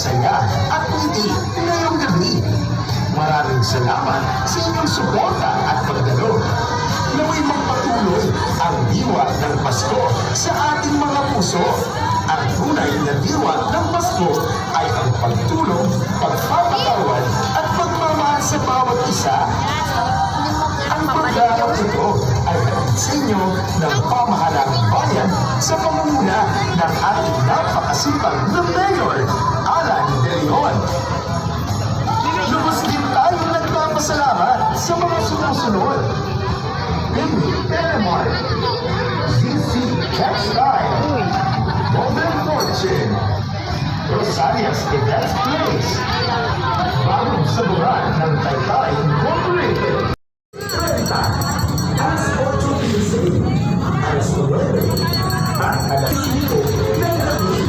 saya at ngiti ngayong gabi. Maraming salamat sa inyong suporta at pagdalo. Naway magpatuloy ang diwa ng Pasko sa ating mga puso. Ang tunay na diwa ng Pasko ay ang pagtulong, pagpapatawad at pagmamahal sa bawat isa. Ang programang ito ay hatid sa inyo ng pamahalang bayan sa pamumuno ng ating napakasipag na Mayor, Alan De Leon. Lubos din tayong nagpapasalamat sa mga sumusunod. Baby Telemar, ZC Textile, Golden Fortune, Rosalia's Event Place, bagong saburan ng Taytay Incorporated. Alas 8:15, alas 9, at alas 5 ng gabi.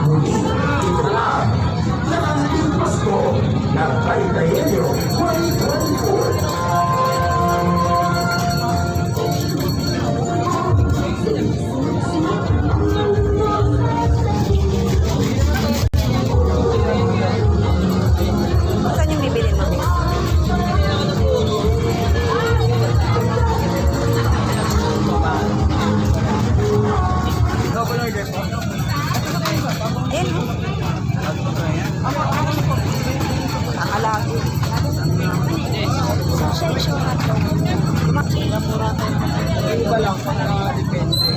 Muli, ito lang, nakating Pasko ng Taytayenyo 2024. Saan yung bibili mo? Nakalagi. Iba lang pag depende.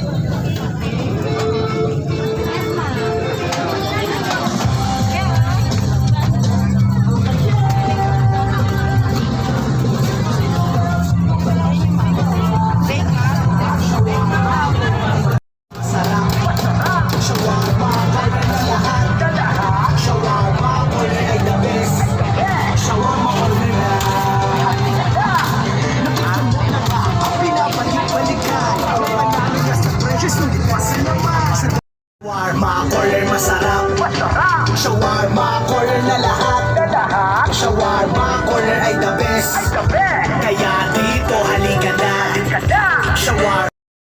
Shawarma, kulay masarap. Shawarma,